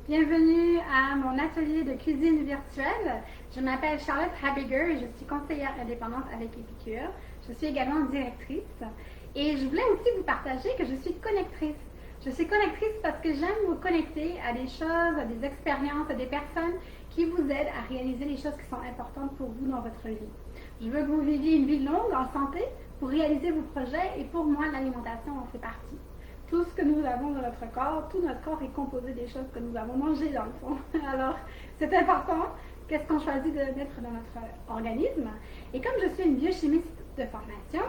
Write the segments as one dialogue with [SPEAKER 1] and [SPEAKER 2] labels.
[SPEAKER 1] Bienvenue à mon atelier de cuisine virtuelle. Je m'appelle Charlotte Habiger et je suis conseillère indépendante avec Épicure. Je suis également directrice et je voulais aussi vous partager que je suis connectrice. Je suis connectrice parce que j'aime vous connecter à des choses, à des expériences, à des personnes qui vous aident à réaliser les choses qui sont importantes pour vous dans votre vie. Je veux que vous viviez une vie longue en santé pour réaliser vos projets et pour moi, l'alimentation en fait partie. Tout ce que nous avons dans notre corps, tout notre corps est composé des choses que nous avons mangées dans le fond. Alors, c'est important. Qu'est-ce qu'on choisit de mettre dans notre organisme? Et comme je suis une biochimiste de formation,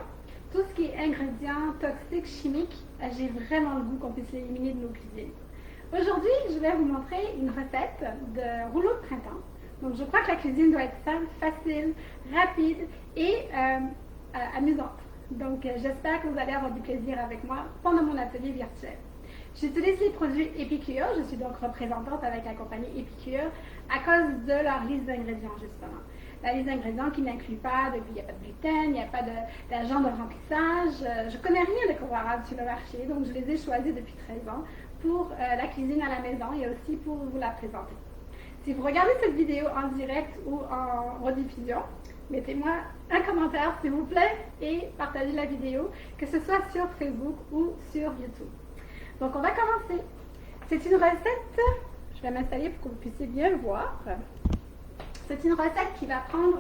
[SPEAKER 1] tout ce qui est ingrédients toxiques, chimiques, j'ai vraiment le goût qu'on puisse l'éliminer de nos cuisines. Aujourd'hui, je vais vous montrer une recette de rouleau de printemps. Donc, je crois que la cuisine doit être simple, facile, rapide et amusante. Donc, j'espère que vous allez avoir du plaisir avec moi pendant mon atelier virtuel. J'utilise les produits Épicure. Je suis donc représentante avec la compagnie Épicure à cause de leur liste d'ingrédients, justement. La liste d'ingrédients qui n'inclut pas, il n'y a pas de gluten, il n'y a pas d'agent de remplissage. Je ne connais rien de comparable sur le marché, donc je les ai choisis depuis 13 ans pour la cuisine à la maison et aussi pour vous la présenter. Si vous regardez cette vidéo en direct ou en rediffusion, mettez-moi un commentaire s'il vous plaît et partagez la vidéo, que ce soit sur Facebook ou sur YouTube. Donc on va commencer. C'est une recette, je vais m'installer pour que vous puissiez bien le voir. C'est une recette qui va prendre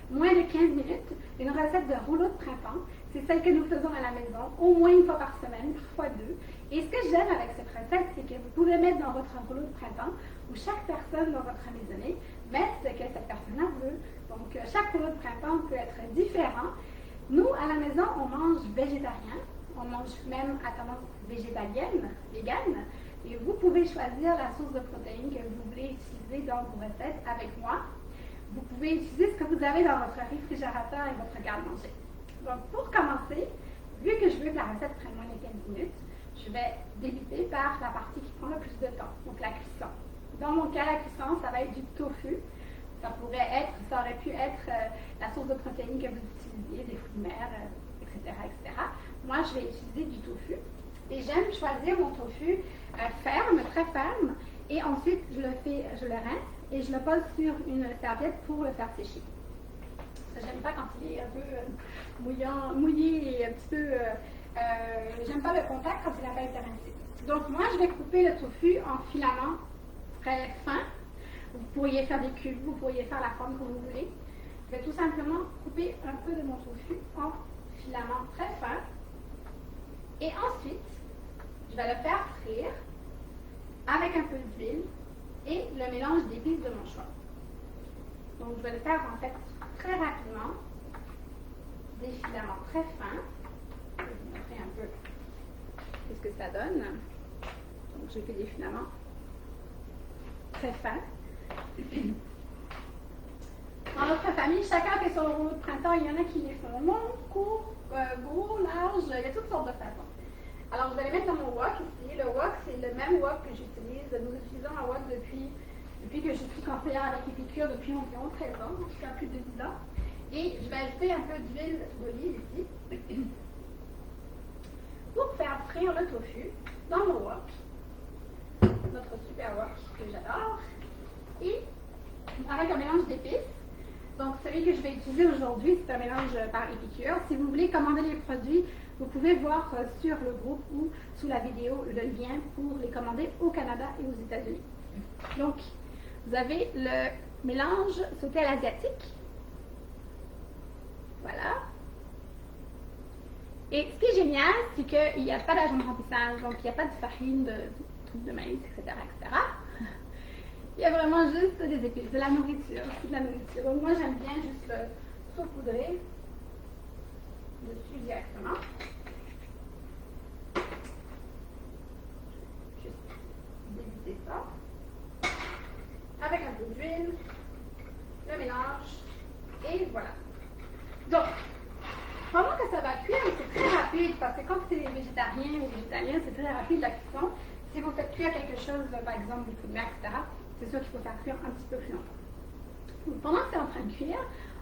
[SPEAKER 1] moins de 15 minutes, une recette de rouleau de printemps. C'est celle que nous faisons à la maison, au moins une fois par semaine, parfois deux. Et ce que j'aime avec cette recette, c'est que vous pouvez mettre dans votre rouleau de printemps, ou chaque personne dans votre maisonnée met ce que cette personne veut. Donc, chaque rouleau de printemps peut être différent. Nous, à la maison, on mange végétarien, on mange même à tendance végétalienne, végane, et vous pouvez choisir la source de protéines que vous voulez utiliser dans vos recettes avec moi. Vous pouvez utiliser ce que vous avez dans votre réfrigérateur et votre garde-manger. Donc, pour commencer, vu que je veux que la recette prenne moins de 15 minutes, je vais débuter par la partie qui prend le plus de temps, donc la cuisson. Dans mon cas, la cuisson, ça va être du tofu. Ça aurait pu être la source de protéines que vous utilisiez, des fruits de mer, etc., etc. Moi, je vais utiliser du tofu. Et j'aime choisir mon tofu ferme, très ferme. Et ensuite, je le rince et je le pose sur une serviette pour le faire sécher. Parce que j'aime pas quand il est un peu mouillé et un petit peu... j'aime pas le contact quand il n'a pas été rincé. Donc, moi, je vais couper le tofu en filaments très fins. Vous pourriez faire des cubes, vous pourriez faire la forme que vous voulez. Je vais tout simplement couper un peu de mon tofu en filaments très fins. Et ensuite, je vais le faire frire avec un peu d'huile et le mélange d'épices de mon choix. Donc, je vais le faire en fait très rapidement. Des filaments très fins. Je vais vous montrer un peu ce que ça donne. Donc, j'ai fait des filaments très fins. Dans notre famille, chacun fait son rouleau de printemps. Il y en a qui les font long, court, gros, large. Il y a toutes sortes de façons. Alors, vous allez mettre dans mon wok ici. Le wok, c'est le même wok que j'utilise. Nous utilisons un wok depuis que je suis conseillère avec Épicure depuis environ 13 ans, jusqu'à plus de 10 ans. Et je vais ajouter un peu d'huile d'olive ici pour faire frire le tofu dans mon wok. Notre super wok que j'adore. Et avec un mélange d'épices. Donc, celui que je vais utiliser aujourd'hui, c'est un mélange par Épicure. Si vous voulez commander les produits, vous pouvez voir sur le groupe ou sous la vidéo le lien pour les commander au Canada et aux États-Unis. Donc, vous avez le mélange sauté à l'asiatique. Voilà. Et ce qui est génial, c'est qu'il n'y a pas d'agent de remplissage, donc il n'y a pas de farine, de trucs de maïs, etc., etc. Il y a vraiment juste des épices, de la nourriture, de la nourriture. Donc moi j'aime bien juste le saupoudrer dessus directement. Juste débuter ça. Avec un peu d'huile, le mélange, et voilà. Donc, pendant que ça va cuire, c'est très rapide, parce que quand c'est végétarien ou végétalien, c'est très rapide la cuisson. Si vous faites cuire quelque chose, par exemple des fruits de mer, etc., c'est sûr qu'il faut faire cuire un petit peu plus longtemps. Donc, pendant que c'est en train de cuire,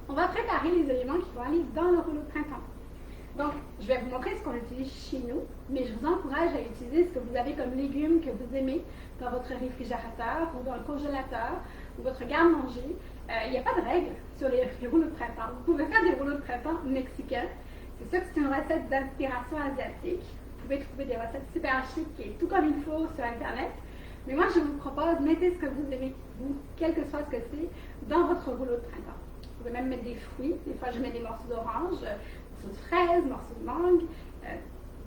[SPEAKER 1] on va préparer les éléments qui vont aller dans le rouleau de printemps. Donc, je vais vous montrer ce qu'on utilise chez nous, mais je vous encourage à utiliser ce que vous avez comme légumes que vous aimez dans votre réfrigérateur ou dans le congélateur ou votre garde-manger. Il n'y a pas de règle sur les rouleaux de printemps. Vous pouvez faire des rouleaux de printemps mexicains. C'est sûr que c'est une recette d'inspiration asiatique. Vous pouvez trouver des recettes super chic et tout comme il faut sur Internet. Mais moi, je vous propose, mettez ce que vous aimez, vous, quel que soit ce que c'est, dans votre rouleau de printemps. Vous pouvez même mettre des fruits. Des fois, je mets des morceaux d'orange, morceaux de fraises, morceaux de mangue.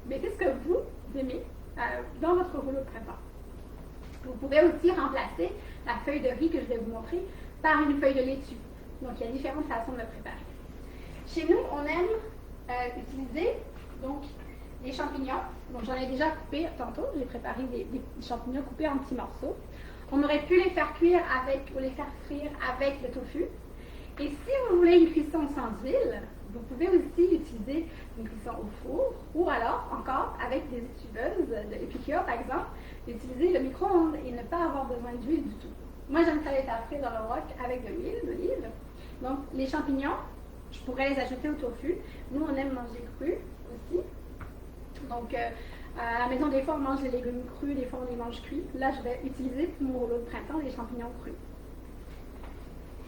[SPEAKER 1] Mettez ce que vous aimez dans votre rouleau de printemps. Vous pouvez aussi remplacer la feuille de riz que je vais vous montrer par une feuille de laitue. Donc, il y a différentes façons de le préparer. Chez nous, on aime utiliser donc les champignons. Donc, j'en ai déjà coupé tantôt. J'ai préparé des champignons coupés en petits morceaux. On aurait pu les faire cuire avec ou les faire frire avec le tofu. Et si vous voulez une cuisson sans huile, vous pouvez aussi utiliser une cuisson au four ou alors encore avec des étuveuses de l'épicure par exemple, utiliser le micro-ondes et ne pas avoir besoin d'huile du tout. Moi j'aime ça les faire frire dans le wok avec de l'huile d'olive. Donc les champignons, je pourrais les ajouter au tofu. Nous on aime manger cru aussi. Donc à la maison des fois on mange les légumes crus, des fois on les mange cuits. Là je vais utiliser pour mon rouleau de printemps les champignons crus.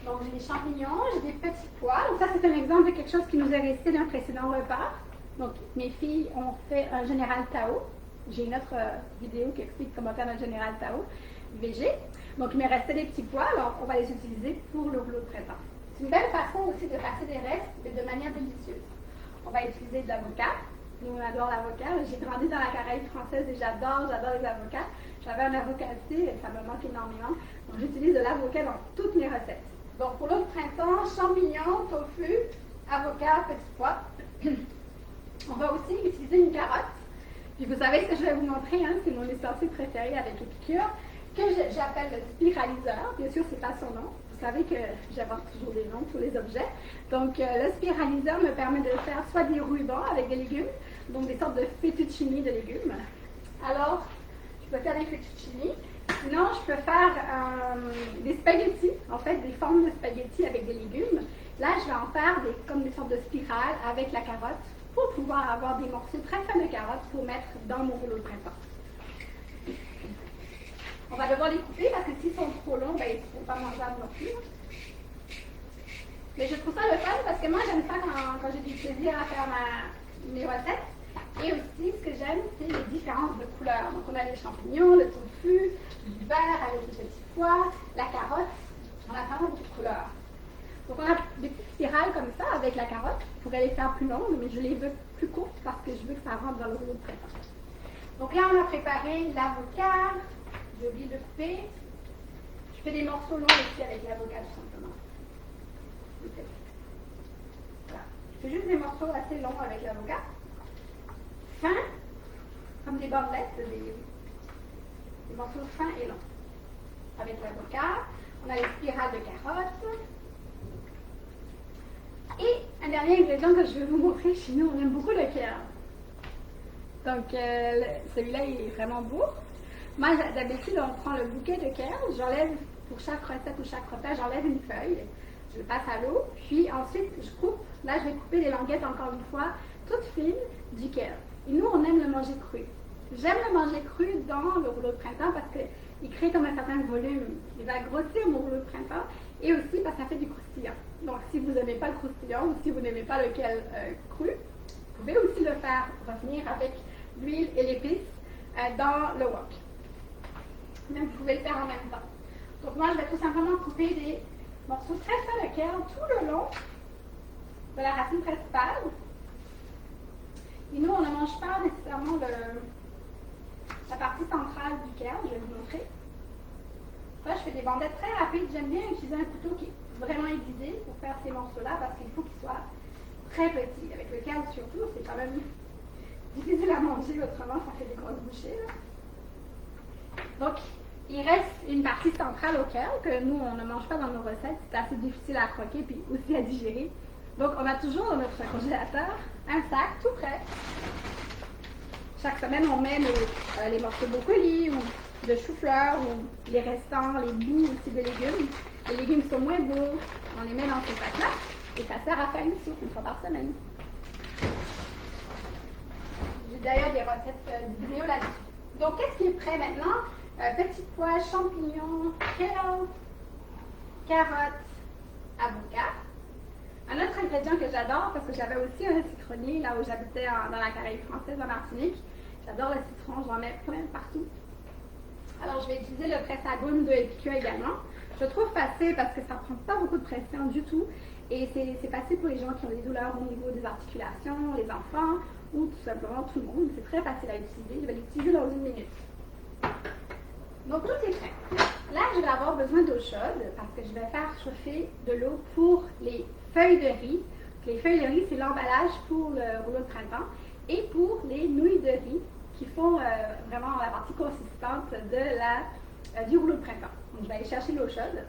[SPEAKER 1] Donc, j'ai des champignons, j'ai des petits pois. Donc, ça, c'est un exemple de quelque chose qui nous est resté d'un précédent repas. Donc, mes filles ont fait un général Tao. J'ai une autre vidéo qui explique comment faire un général Tao végé. Donc, il me restait des petits pois. Alors, on va les utiliser pour le rouleau de printemps. C'est une belle façon aussi de passer des restes, mais de manière délicieuse. On va utiliser de l'avocat. Nous, on adore l'avocat. J'ai grandi dans la Caraïbe française et j'adore les avocats. J'avais un avocatier et ça me manque énormément. Donc, j'utilise de l'avocat dans toutes mes recettes. Donc, pour l'autre printemps, champignons, tofu, avocat, petits pois. On va aussi utiliser une carotte. Puis vous savez ce que je vais vous montrer, hein, c'est mon ustensile préféré avec épicure, que j'appelle le spiraliseur. Bien sûr, ce n'est pas son nom. Vous savez que j'invente toujours des noms pour les objets. Donc, le spiraliseur me permet de faire soit des rubans avec des légumes, donc des sortes de fettuccini de légumes. Alors, je peux faire des fettuccini. Sinon, je peux faire des spaghettis, en fait, des formes de spaghettis avec des légumes. Là, je vais en faire comme des sortes de spirales avec la carotte pour pouvoir avoir des morceaux très fins de carottes pour mettre dans mon rouleau de printemps. On va devoir les couper parce que s'ils sont trop longs, ben, ils ne seront pas mangeables non plus. Mais je trouve ça le fun parce que moi, j'aime ça quand j'ai du plaisir à faire mes recettes. Et aussi, ce que j'aime, c'est les différences de couleurs. Donc, on a les champignons, le tofu, du vert avec les petits pois, la carotte. On a vraiment beaucoup de couleurs. Donc, on a des petites spirales comme ça avec la carotte. Je pourrais les faire plus longues, mais je les veux plus courtes parce que je veux que ça rentre dans le rouleau de printemps. Donc là, on a préparé l'avocat. J'ai oublié de couper. Je fais des morceaux longs aussi avec l'avocat, tout simplement. Voilà. Je fais juste des morceaux assez longs avec l'avocat. Fins, comme des bandelettes, des morceaux fins et longs. Avec l'avocat, on a les spirales de carottes. Et un dernier ingrédient que je vais vous montrer chez nous, on aime beaucoup le kale. Donc, celui-là, il est vraiment beau. Moi, d'habitude, on prend le bouquet de kale, j'enlève pour chaque recette ou chaque repas, j'enlève une feuille, je le passe à l'eau, puis ensuite, je coupe. Là, je vais couper les languettes, encore une fois, toutes fines du kale. Et nous, on aime le manger cru. J'aime le manger cru dans le rouleau de printemps parce qu'il crée comme un certain volume. Il va grossir mon rouleau de printemps et aussi parce que ça fait du croustillant. Donc, si vous n'aimez pas le croustillant ou si vous n'aimez pas le kale cru, vous pouvez aussi le faire revenir avec l'huile et l'épice dans le wok. Même vous pouvez le faire en même temps. Donc, moi, je vais tout simplement couper des morceaux très fins de kale tout le long de la racine principale. Et nous, on ne mange pas nécessairement la partie centrale du kale, je vais vous montrer. Là, je fais des bandettes très rapides. J'aime bien utiliser un couteau qui est vraiment aiguisé pour faire ces morceaux-là parce qu'il faut qu'ils soient très petits. Avec le kale surtout, c'est quand même difficile à manger, autrement ça fait des grosses bouchées. Là. Donc, il reste une partie centrale au kale que nous, on ne mange pas dans nos recettes. C'est assez difficile à croquer puis aussi à digérer. Donc, on a toujours dans notre congélateur un sac tout prêt. Chaque semaine, on met les morceaux de brocoli ou de chou-fleur ou les restants, les bouts aussi de légumes. Les légumes sont moins beaux, on les met dans ce sac-là et ça sert à faire une soupe une fois par semaine. d'ailleurs des recettes vidéo là-dessus. Donc, qu'est-ce qui est prêt maintenant? Petits pois, champignons, kale, carottes, avocat. Un autre ingrédient que j'adore, parce que j'avais aussi un citronnier là où j'habitais dans la Caraïbe française, en Martinique. J'adore le citron, j'en mets plein partout. Alors, je vais utiliser le presse-à-gomme de Epicure également. Je le trouve facile parce que ça ne prend pas beaucoup de pression du tout. Et c'est facile pour les gens qui ont des douleurs au niveau des articulations, les enfants, ou tout simplement tout le monde. C'est très facile à utiliser. Je vais l'utiliser dans 1 minute. Donc, tout est prêt. Là, je vais avoir besoin d'eau chaude parce que je vais faire chauffer de l'eau pour les feuilles de riz. Les feuilles de riz, c'est l'emballage pour le rouleau de printemps et pour les nouilles de riz qui font vraiment la partie consistante du rouleau de printemps. Donc, je vais aller chercher l'eau chaude.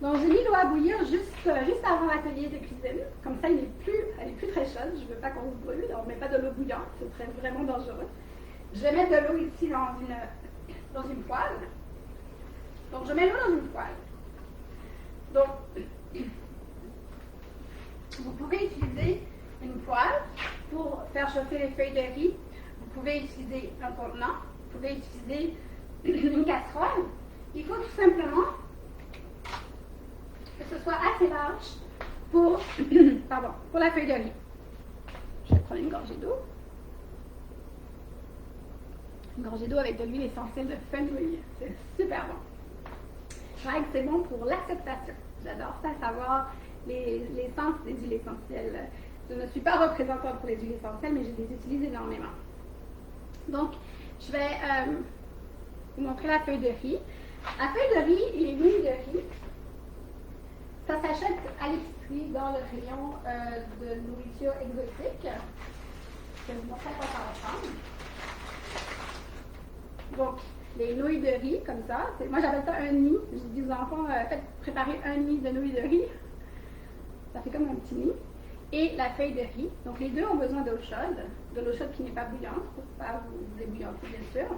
[SPEAKER 1] Donc, j'ai mis l'eau à bouillir juste avant l'atelier de cuisine. Comme ça, elle est plus très chaude. Je ne veux pas qu'on se brûle. On ne met pas de l'eau bouillante. Ce serait vraiment dangereux. Je vais mettre de l'eau ici dans une poêle. Donc, je mets l'eau dans une poêle. Donc, vous pouvez utiliser une poêle pour faire chauffer les feuilles de riz. Vous pouvez utiliser un contenant. Vous pouvez utiliser une casserole. Il faut tout simplement que ce soit assez large pour la feuille de riz. Je vais prendre une gorgée d'eau. Une gorgée d'eau avec de l'huile essentielle de fenouil. C'est super bon. Je dirais que c'est bon pour l'acceptation. J'adore ça, savoir l'essence des huiles essentielles. Je ne suis pas représentante pour les huiles essentielles, mais je les utilise énormément. Donc, je vais vous montrer la feuille de riz. La feuille de riz et les nouilles de riz, ça s'achète à l'épicerie dans le rayon de nourriture exotique. Je vais vous montrer à quoi ça ressemble. Donc, les nouilles de riz, comme ça. Moi, j'appelle ça un nid. Je dis aux enfants, faites préparer un nid de nouilles de riz. Ça fait comme un petit nid. Et la feuille de riz. Donc, les deux ont besoin d'eau chaude. De l'eau chaude qui n'est pas bouillante, pour ne pas vous ébouillanter, bien sûr.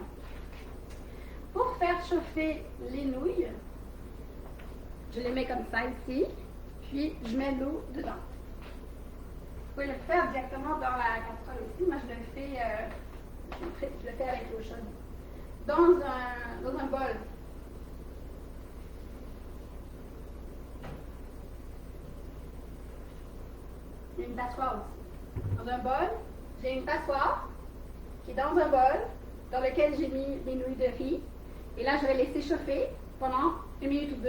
[SPEAKER 1] Pour faire chauffer les nouilles, je les mets comme ça ici. Puis, je mets l'eau dedans. Vous pouvez le faire directement dans la casserole aussi. Moi, je le fais avec l'eau chaude. Dans un bol. Il y a une passoire aussi. Dans un bol, j'ai une passoire qui est dans un bol dans lequel j'ai mis les nouilles de riz. Et là, je vais laisser chauffer pendant 1 minute ou 2.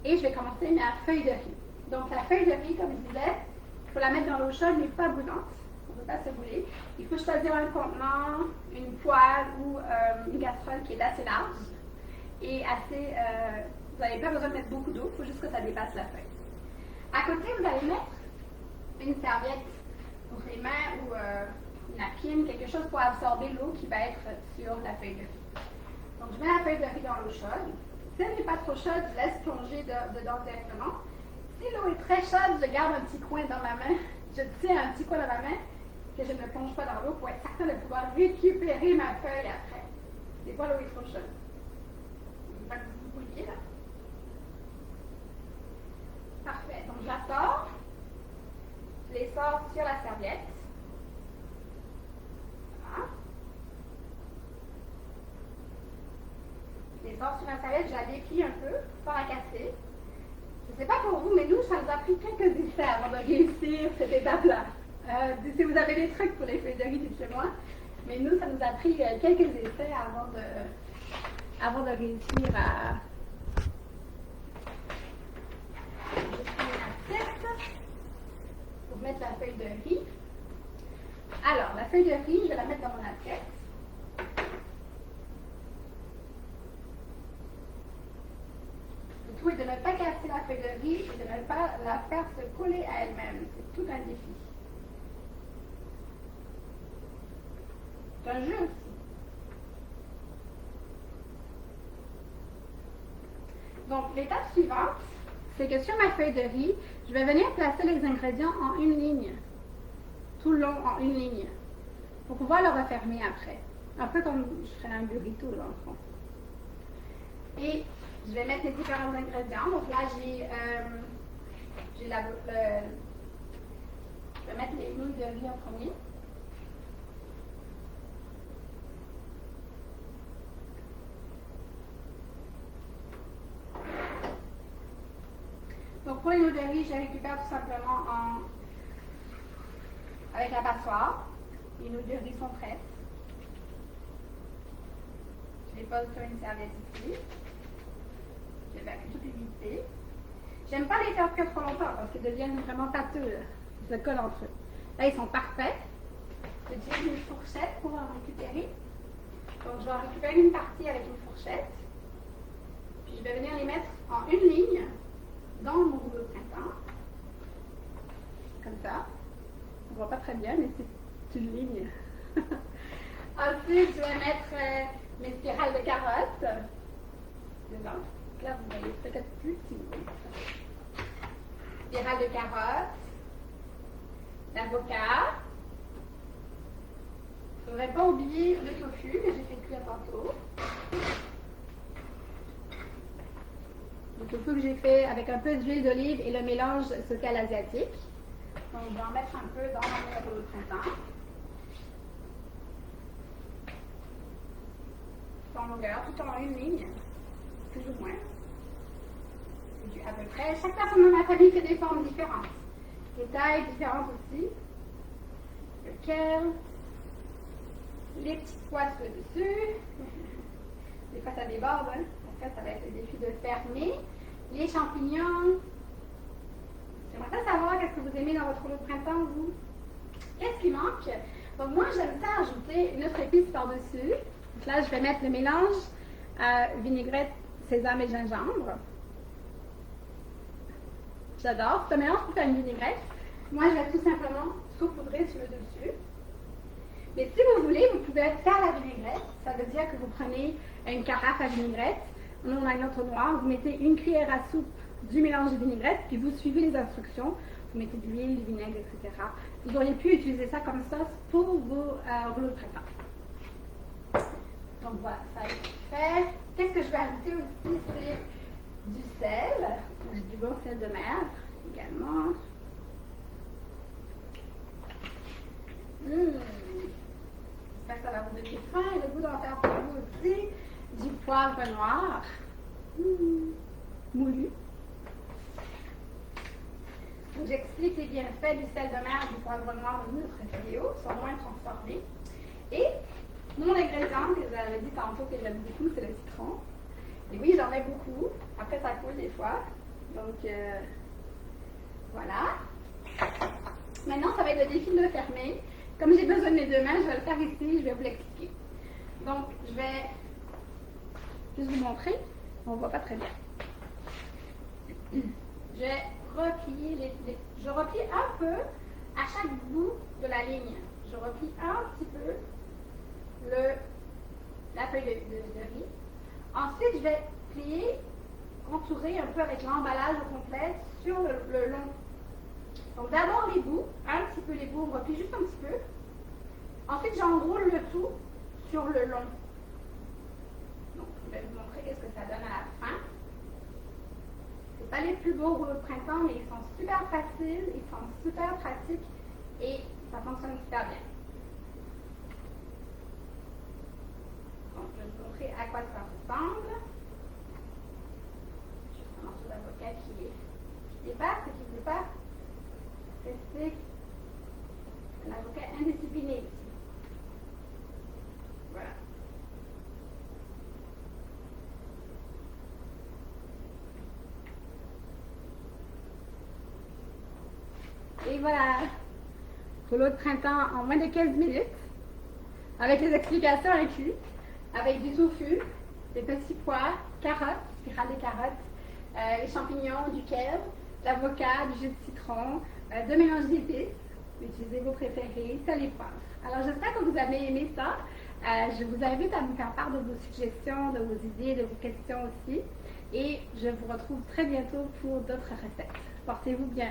[SPEAKER 1] Et je vais commencer ma feuille de riz. Donc, la feuille de riz, comme je disais, il faut la mettre dans l'eau chaude, mais pas brûlante. On ne peut pas se brûler. Il faut choisir un contenant, une poêle ou une casserole qui est assez large et assez. Vous n'avez pas besoin de mettre beaucoup d'eau, il faut juste que ça dépasse la feuille. À côté, vous allez mettre une serviette pour les mains ou une napkin, quelque chose pour absorber l'eau qui va être sur la feuille de riz. Donc, je mets la feuille de riz dans l'eau chaude. Si elle n'est pas trop chaude, je laisse plonger dedans directement. Si l'eau est très chaude, je garde un petit coin dans ma main. Je tiens un petit coin dans ma main que je ne plonge pas dans l'eau pour être certain de pouvoir récupérer ma feuille après. Des fois, l'eau est trop chaude. Je ne veux pas que vous bouilliez là. Parfait. Donc, je la sors. Je les sors sur la serviette. Voilà. Je les sors sur la serviette, je la déplie un peu sans la casser. Je ne sais pas pour vous, mais nous, ça nous a pris quelques essais avant de réussir cette étape-là. Si vous avez des trucs pour les feuilles de riz, dites-le-moi. Mais nous, ça nous a pris quelques essais avant de réussir à... Pour mettre la feuille de riz. Alors, la feuille de riz, je vais la mettre dans mon assiette. Le tout est de ne pas casser la feuille de riz et de ne pas la faire se coller à elle-même. C'est tout un défi. C'est un jeu aussi. Donc, l'étape suivante, c'est que sur ma feuille de riz, je vais venir placer les ingrédients en une ligne. Tout le long en une ligne. Pour pouvoir le refermer après. Un peu comme je ferais un burrito dans le fond. Et je vais mettre les différents ingrédients. Donc là, j'ai Je vais mettre les nouilles de riz en premier. Donc pour les nouilles de riz, je les récupère tout simplement avec la passoire. Les nouilles de riz sont prêtes. Je les pose sur une serviette ici. Je vais avec toute humidité. J'aime pas les faire cuire trop longtemps parce qu'ils deviennent vraiment pâteux. Ils se collent entre eux. Là, ils sont parfaits. J'utilise une fourchette pour en récupérer. Donc, je vais en récupérer une partie avec une fourchette. Puis, je vais venir les mettre en une ligne dans mon rouleau de printemps. Comme ça. On ne voit pas très bien, mais c'est une ligne. Ensuite, je vais mettre mes spirales de carottes dedans. Là, vous voyez peut-être plus si vous voulez. Spirale de carottes, l'avocat. Je ne voudrais pas oublier le tofu que j'ai fait cuire tantôt. Le tofu que j'ai fait avec un peu d'huile d'olive et le mélange sauté à l'asiatique. Donc, je vais en mettre un peu dans mon rouleau de printemps. En longueur, tout en une ligne, plus ou moins. À peu près. Chaque personne dans ma famille fait des formes différentes. Des tailles différentes aussi. Le kale. Les petites pois sur le dessus. Des fois, ça déborde. Hein? En fait, ça va être le défi de fermer. Les champignons. J'aimerais pas savoir qu'est-ce que vous aimez dans votre rouleau de printemps, vous. Qu'est-ce qui manque? Donc, moi, j'aime ça ajouter une autre épice par-dessus. Donc là, je vais mettre le mélange vinaigrette, sésame et gingembre. J'adore. C'est un mélange pour faire une vinaigrette. Moi, je vais tout simplement saupoudrer sur le dessus. Mais si vous voulez, vous pouvez faire la vinaigrette. Ça veut dire que vous prenez une carafe à vinaigrette. Nous, on a une autre noire. Vous mettez une cuillère à soupe du mélange de vinaigrette, puis vous suivez les instructions. Vous mettez de l'huile, du vinaigre, etc. Vous auriez pu utiliser ça comme sauce pour vos rouleaux de printemps. Donc voilà, ça est fait. Qu'est-ce que je vais ajouter aussi? C'est du sel. J'ai du bon sel de mer également. J'espère que ça va vous donner faim et le goût d'en faire pour vous aussi. Du poivre noir. Moulu. Donc j'explique les bienfaits du sel de mer et du poivre noir dans notre vidéo, ils sont moins transformés. Et mon ingrédient, que j'avais dit tantôt que j'aime beaucoup, c'est le citron. Et oui, j'en mets beaucoup. Après, ça coule des fois. Donc, voilà. Maintenant, ça va être le défi de le fermer. Comme j'ai besoin de mes deux mains, je vais le faire ici, je vais vous l'expliquer. Donc, je vais juste vous montrer. On ne voit pas très bien. Je vais replier je replie un peu à chaque bout de la ligne. Je replie un petit peu la feuille de riz. Ensuite, je vais plier, contourer un peu avec l'emballage au complet sur le long. Donc d'abord les bouts, un petit peu les bouts, on replie juste un petit peu. Ensuite, j'enroule le tout sur le long. Donc, je vais vous montrer ce que ça donne à la fin. C'est pas les plus beaux rouleaux de printemps, mais ils sont super faciles, ils sont super pratiques et ça fonctionne super bien. Donc, je vais vous montrer à quoi ça ressemble. Juste un morceau d'avocat qui dépasse et qui ne veut pas rester un avocat indiscipliné ici. Voilà. Et voilà, rouleau de printemps en moins de 15 minutes, avec les explications incluses, avec du tofu, des petits pois, carottes, spirale de carottes, les champignons, du kale, l'avocat, du jus de citron, deux mélanges d'épices, utilisez vos préférés, sel et poivre. Alors j'espère que vous avez aimé ça. Je vous invite à me faire part de vos suggestions, de vos idées, de vos questions aussi. Et je vous retrouve très bientôt pour d'autres recettes. Portez-vous bien.